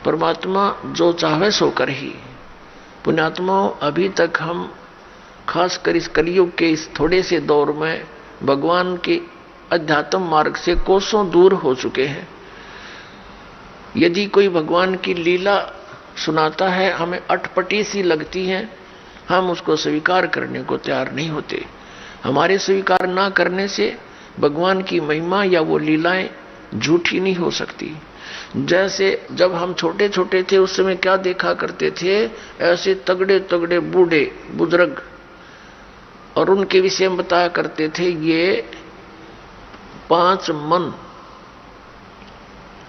परमात्मा जो चाहे सो कर ही। पुण्यात्माओं, अभी तक हम खासकर इस कलयुग के इस थोड़े से दौर में भगवान के अध्यात्म मार्ग से कोसों दूर हो चुके हैं। यदि कोई भगवान की लीला सुनाता है, हमें अटपटी सी लगती है, हम उसको स्वीकार करने को तैयार नहीं होते। हमारे स्वीकार ना करने से भगवान की महिमा या वो लीलाएं झूठी नहीं हो सकती। जैसे जब हम छोटे छोटे थे उस समय क्या देखा करते थे, ऐसे तगड़े तगड़े बूढ़े बुजुर्ग, और उनके विषय में बताया करते थे ये 5 मन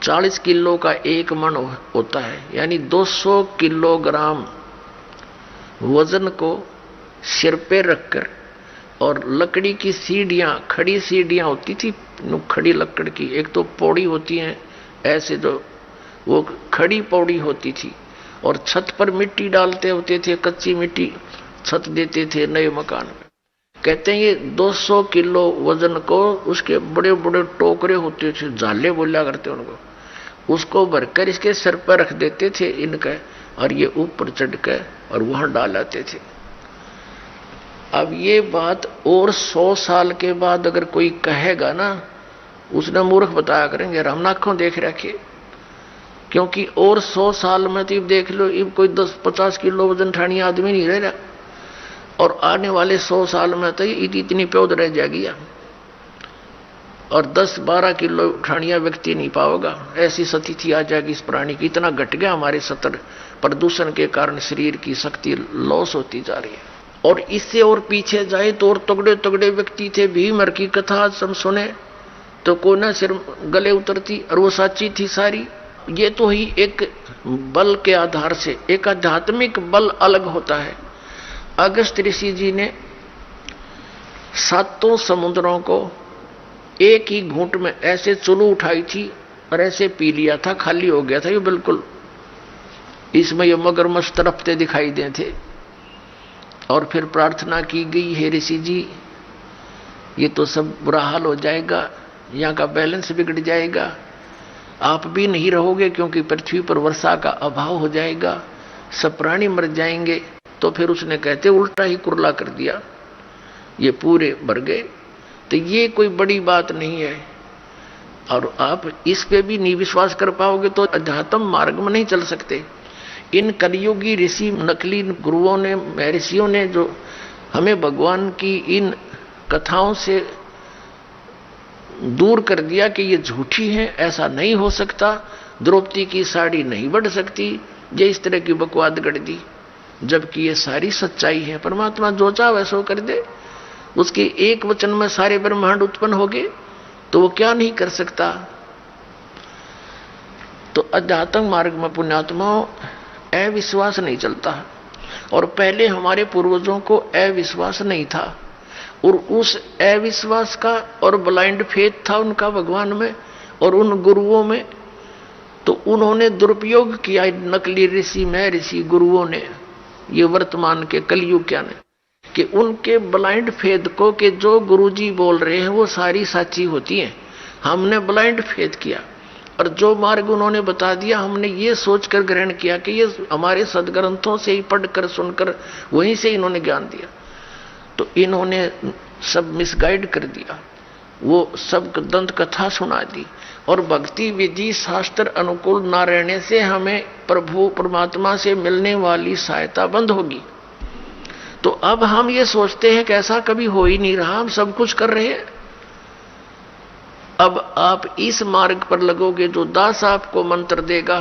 40 किलो का 1 मन होता है, यानी 200 किलोग्राम वजन को सिर पे रखकर, और लकड़ी की सीढ़ियां, खड़ी सीढ़ियां होती थी, खड़ी लकड़ की, एक तो पौड़ी होती है ऐसे, जो वो खड़ी पौड़ी होती थी, और छत पर मिट्टी डालते होते थे, कच्ची मिट्टी छत देते थे नए मकान में। कहते हैं ये 200 किलो वजन को, उसके बड़े बड़े टोकरे होते थे, झाले बोला करते उनको, उसको भरकर इसके सिर पर रख देते थे इनके, और ये ऊपर चढ़ के और वहां डालाते थे। अब ये बात और 100 साल के बाद अगर कोई कहेगा ना, उसने मूर्ख बताया करेंगे, हम आंखों देख रखे। क्योंकि और 100 साल में तो देख लो, अब कोई 10-50 किलो वजन ठानी आदमी नहीं रह रहा, और आने वाले 100 साल में तो इतनी प्योद रह जाएगी, और 10-12 किलो ठानिया व्यक्ति नहीं पाओगा, ऐसी स्थिति आ जाएगी इस प्राणी की। इतना घट गया हमारे सतर, प्रदूषण के कारण शरीर की शक्ति लॉस होती जा रही है। और इससे और पीछे जाए तो और तगड़े तगड़े व्यक्ति थे, भीमर की कथा हम सुने तो को ना सिर गले उतरती, और वो सच्ची थी सारी। ये तो ही एक बल के आधार से, एक आध्यात्मिक बल अलग होता है। अगस्त ऋषि जी ने 7 समुद्रों को एक ही घूंट में ऐसे चुलू उठाई थी और ऐसे पी लिया था, खाली हो गया था ये बिल्कुल। इसमें ये मगरमच्छ तड़पते दिखाई दे थे, और फिर प्रार्थना की गई, हे ऋषि जी ये तो सब बुरा हाल हो जाएगा, यहाँ का बैलेंस बिगड़ जाएगा, आप भी नहीं रहोगे क्योंकि पृथ्वी पर वर्षा का अभाव हो जाएगा, सब प्राणी मर जाएंगे। तो फिर उसने कहते उल्टा ही कुरला कर दिया, ये पूरे भर गए। तो ये कोई बड़ी बात नहीं है, और आप इस पे भी नहीं विश्वास कर पाओगे तो अध्यात्म मार्ग में नहीं चल सकते। इन कलियुगी ऋषि, नकली गुरुओं ने, महर्षियों ने जो हमें भगवान की इन कथाओं से दूर कर दिया कि ये झूठी है, ऐसा नहीं हो सकता, द्रौपदी की साड़ी नहीं बढ़ सकती, ये इस तरह की बकवाद गढ़ दी, जबकि ये सारी सच्चाई है। परमात्मा जो चाहे वैसा कर दे, उसके एक वचन में सारे ब्रह्मांड उत्पन्न हो गए, तो वो क्या नहीं कर सकता। तो अध्यात्म मार्ग में पुण्यात्माओं अविश्वास नहीं चलता, और पहले हमारे पूर्वजों को अविश्वास नहीं था, और उस अविश्वास का और ब्लाइंड फेथ था उनका भगवान में और उन गुरुओं में, तो उन्होंने दुरुपयोग किया नकली ऋषि, महर्षि, गुरुओं ने, ये वर्तमान के कलयुग क्या ने, कि उनके ब्लाइंड फेथ को, कि जो गुरुजी बोल रहे हैं वो सारी सच्ची होती है, हमने ब्लाइंड फेथ किया, और जो मार्ग उन्होंने बता दिया हमने ये सोचकर ग्रहण किया कि ये हमारे सदग्रंथों से ही पढ़कर सुनकर वहीं से इन्होंने ज्ञान दिया। तो इन्होंने सब मिसगाइड कर दिया, वो सब दंत कथा सुना दी, और भक्ति विधि शास्त्र अनुकूल ना रहने से हमें प्रभु परमात्मा से मिलने वाली सहायता बंद होगी। तो अब हम ये सोचते हैं कि ऐसा कभी हो ही नहीं रहा, हम सब कुछ कर रहे हैं। अब आप इस मार्ग पर लगोगे, जो दास आपको मंत्र देगा,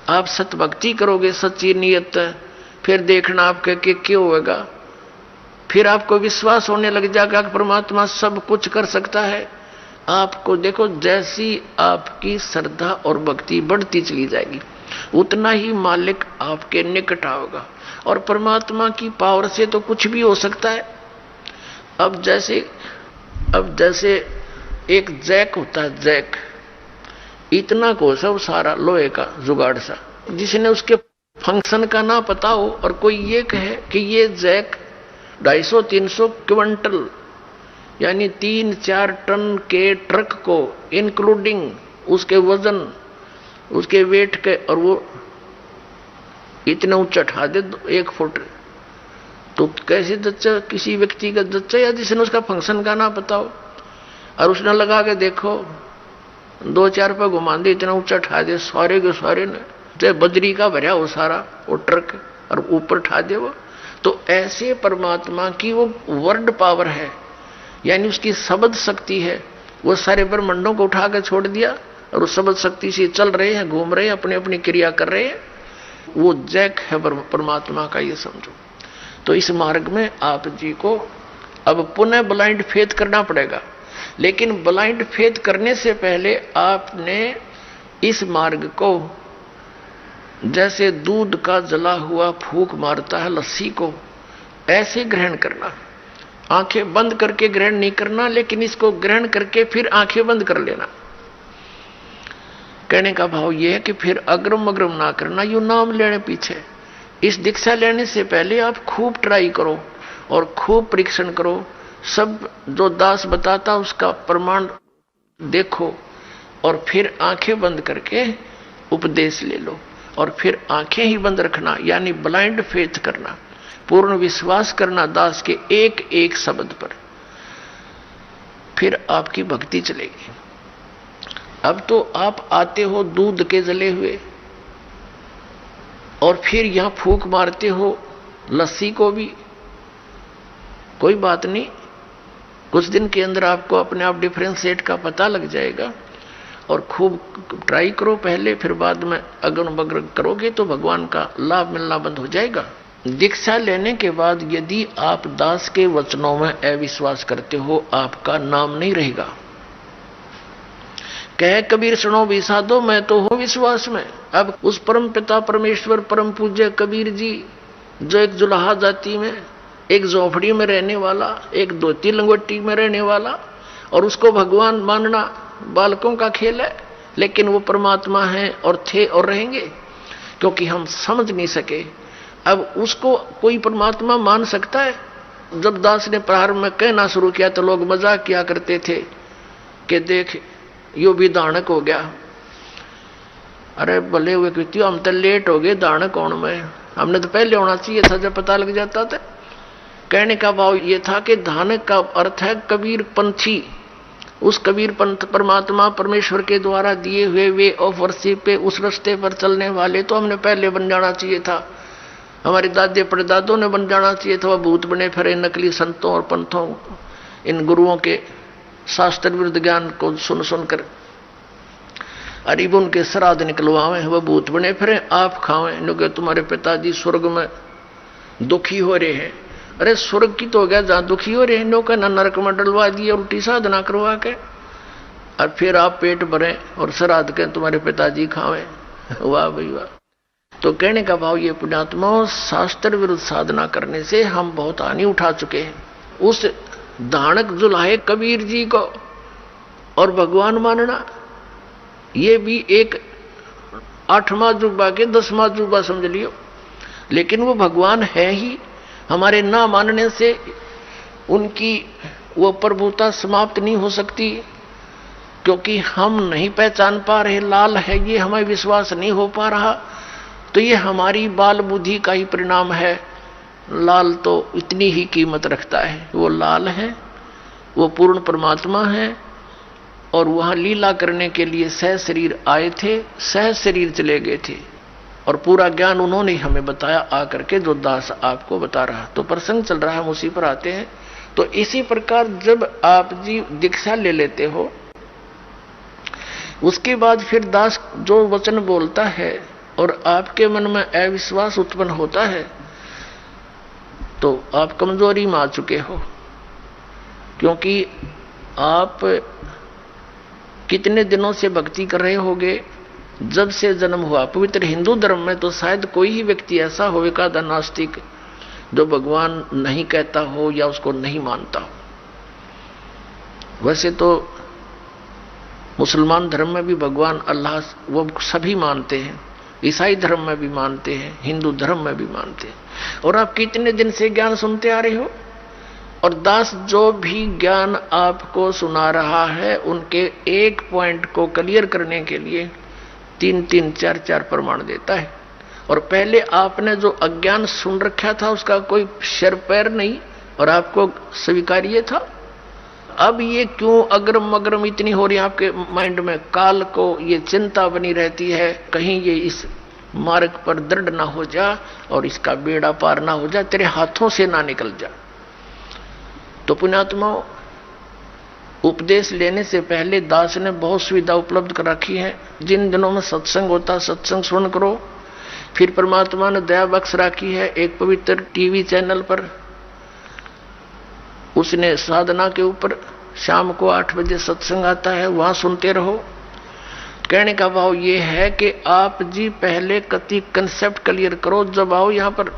आप सत भक्ति करोगे सच्ची नियत, फिर देखना आपके क्या होगा, फिर आपको विश्वास होने लग जाएगा कि परमात्मा सब कुछ कर सकता है। आपको देखो, जैसी आपकी श्रद्धा और भक्ति बढ़ती चली जाएगी, उतना ही मालिक आपके निकट आओगा, और परमात्मा की पावर से तो कुछ भी हो सकता है। अब जैसे एक जैक होता है, जैक इतना को सब सारा लोहे का जुगाड़ सा, जिसने उसके फंक्शन का ना पता हो, और कोई ये कहे कि ये जैक 250-300 क्विंटल यानी 3-4 टन के ट्रक को इंक्लूडिंग उसके वजन, उसके वेट के, और वो इतना ऊंचा ठा दे 1 फुट, तो कैसे दच्चा, किसी व्यक्ति का दच्चा या जिसने उसका फंक्शन का ना पता हो, और उसने लगा के देखो 2-4 पे घुमा दे, इतना ऊंचा ठा दे सारे के सारे ने, चाहे बजरी का भरा हो सारा वो ट्रक, और ऊपर ठा दे वो। तो ऐसे परमात्मा की वो वर्ड पावर है, यानी उसकी शब्द शक्ति है। वो सारे ब्रह्मांडों को उठा के छोड़ दिया और उस शब्द शक्ति से चल रहे हैं, घूम रहे हैं, अपनी अपनी क्रिया कर रहे हैं। वो जैक है परमात्मा का, ये समझो। तो इस मार्ग में आप जी को अब पुनः ब्लाइंड फेथ करना पड़ेगा, लेकिन ब्लाइंड फेथ करने से पहले आपने इस मार्ग को जैसे दूध का जला हुआ फूंक मारता है लस्सी को, ऐसे ग्रहण करना। आंखें बंद करके ग्रहण नहीं करना, लेकिन इसको ग्रहण करके फिर आंखें बंद कर लेना। कहने का भाव यह है कि फिर अग्रम अग्रम ना करना, यू नाम लेने पीछे। इस दीक्षा लेने से पहले आप खूब ट्राई करो और खूब परीक्षण करो, सब जो दास बताता उसका प्रमाण देखो, और फिर आंखें बंद करके उपदेश ले लो, और फिर आंखें ही बंद रखना, यानी ब्लाइंड फेथ करना, पूर्ण विश्वास करना दास के एक एक शब्द पर। फिर आपकी भक्ति चलेगी। अब तो आप आते हो दूध के जले हुए, और फिर यहां फूंक मारते हो लस्सी को भी, कोई बात नहीं, कुछ दिन के अंदर आपको अपने आप डिफरेंशिएट का पता लग जाएगा। और खूब ट्राई करो पहले, फिर बाद में अगन बगन करोगे तो भगवान का लाभ मिलना बंद हो जाएगा। दीक्षा लेने के बाद यदि आप दास के वचनों में अविश्वास करते हो, आपका नाम नहीं रहेगा। कह कबीर सुनो भी साधो, मैं तो हूं विश्वास में। अब उस परम पिता परमेश्वर परम पूज्य कबीर जी, जो एक जुलाहा जाति में, एक झोपड़ी में रहने वाला, एक धोती लंगोटी में रहने वाला, और उसको भगवान मानना बालकों का खेल है, लेकिन वो परमात्मा है और थे और रहेंगे, क्योंकि हम समझ नहीं सके। अब उसको कोई परमात्मा मान सकता है? जब दास ने प्रारंभ में कहना शुरू किया तो लोग मजाक किया करते थे कि देख यो भी दानक हो गया। अरे भले हुए कृति, हम तो लेट हो गए दानक होने में, हमने तो पहले होना चाहिए था जब पता लग जाता था। कहने का भाव ये था कि दानक का अर्थ है कबीर पंथी। उस कबीर पंथ परमात्मा परमेश्वर के द्वारा दिए हुए वे ऑफ वर्शिप पे, उस रास्ते पर चलने वाले तो हमने पहले बन जाना चाहिए था। हमारे दादे परदादों ने बन जाना चाहिए था। वह भूत बने फिरे नकली संतों और पंथों, इन गुरुओं के शास्त्र विरुद्ध ज्ञान को सुन सुनकर अरीब उनके श्राद्ध निकलवावे, वह भूत बने फिरे आप खावें, क्योंकि तुम्हारे पिताजी स्वर्ग में दुखी हो रहे हैं। अरे स्वर्ग की तो हो गया जहां दुखी हो रहे हैं, नो का नरक में डलवा दिए उल्टी साधना करवा के, और फिर आप पेट भरें और श्राद्ध के तुम्हारे पिताजी खावें। वाह भाई वाह। तो कहने का भाव ये पुण्यात्माओं, शास्त्र विरुद्ध साधना करने से हम बहुत हानि उठा चुके हैं। उस दानक जुलाहे कबीर जी को और भगवान मानना, ये भी एक 8वां जुबा के 10वां जुबा समझ लियो, लेकिन वो भगवान है ही। हमारे ना मानने से उनकी वो प्रभुता समाप्त नहीं हो सकती, क्योंकि हम नहीं पहचान पा रहे लाल है, ये हमें विश्वास नहीं हो पा रहा, तो ये हमारी बाल बुद्धि का ही परिणाम है। लाल तो इतनी ही कीमत रखता है, वो लाल है, वो पूर्ण परमात्मा है, और वहां लीला करने के लिए सह शरीर आए थे, सह शरीर चले गए थे, और पूरा ज्ञान उन्होंने हमें बताया आकर के, जो दास आपको बता रहा। तो प्रसंग चल रहा है, हम उसी पर आते हैं। तो इसी प्रकार जब आप जी दीक्षा ले लेते हो, उसके बाद फिर दास जो वचन बोलता है और आपके मन में अविश्वास उत्पन्न होता है, तो आप कमजोरी में आ चुके हो, क्योंकि आप कितने दिनों से भक्ति कर रहे होगे, जब से जन्म हुआ। पवित्र हिंदू धर्म में तो शायद कोई ही व्यक्ति ऐसा होगा नास्तिक जो भगवान नहीं कहता हो या उसको नहीं मानता हो। वैसे तो मुसलमान धर्म में भी भगवान अल्लाह वो सभी मानते हैं, ईसाई धर्म में भी मानते हैं, हिंदू धर्म में भी मानते हैं। और आप कितने दिन से ज्ञान सुनते आ रहे हो, और दास जो भी ज्ञान आपको सुना रहा है, उनके एक पॉइंट को क्लियर करने के लिए तीन तीन चार चार प्रमाण देता है। और पहले आपने जो अज्ञान सुन रखा था उसका कोई सिर पैर नहीं और आपको स्वीकार्य था। अब ये क्यों अग्रम अग्रम इतनी हो रही है आपके माइंड में? काल को ये चिंता बनी रहती है, कहीं ये इस मार्ग पर दृढ़ ना हो जा और इसका बेड़ा पार ना हो जा, तेरे हाथों से ना निकल जा। तो पुण्यात्माओं, उपदेश लेने से पहले दास ने बहुत सुविधा उपलब्ध कर रखी है। जिन दिनों में सत्संग होता सत्संग सुन करो। फिर परमात्मा ने दया बख्श रखी है एक पवित्र टीवी चैनल पर, उसने साधना के ऊपर शाम को 8 बजे सत्संग आता है, वहां सुनते रहो। कहने का भाव ये है कि आप जी पहले कति कंसेप्ट क्लियर करो, जब आओ यहां पर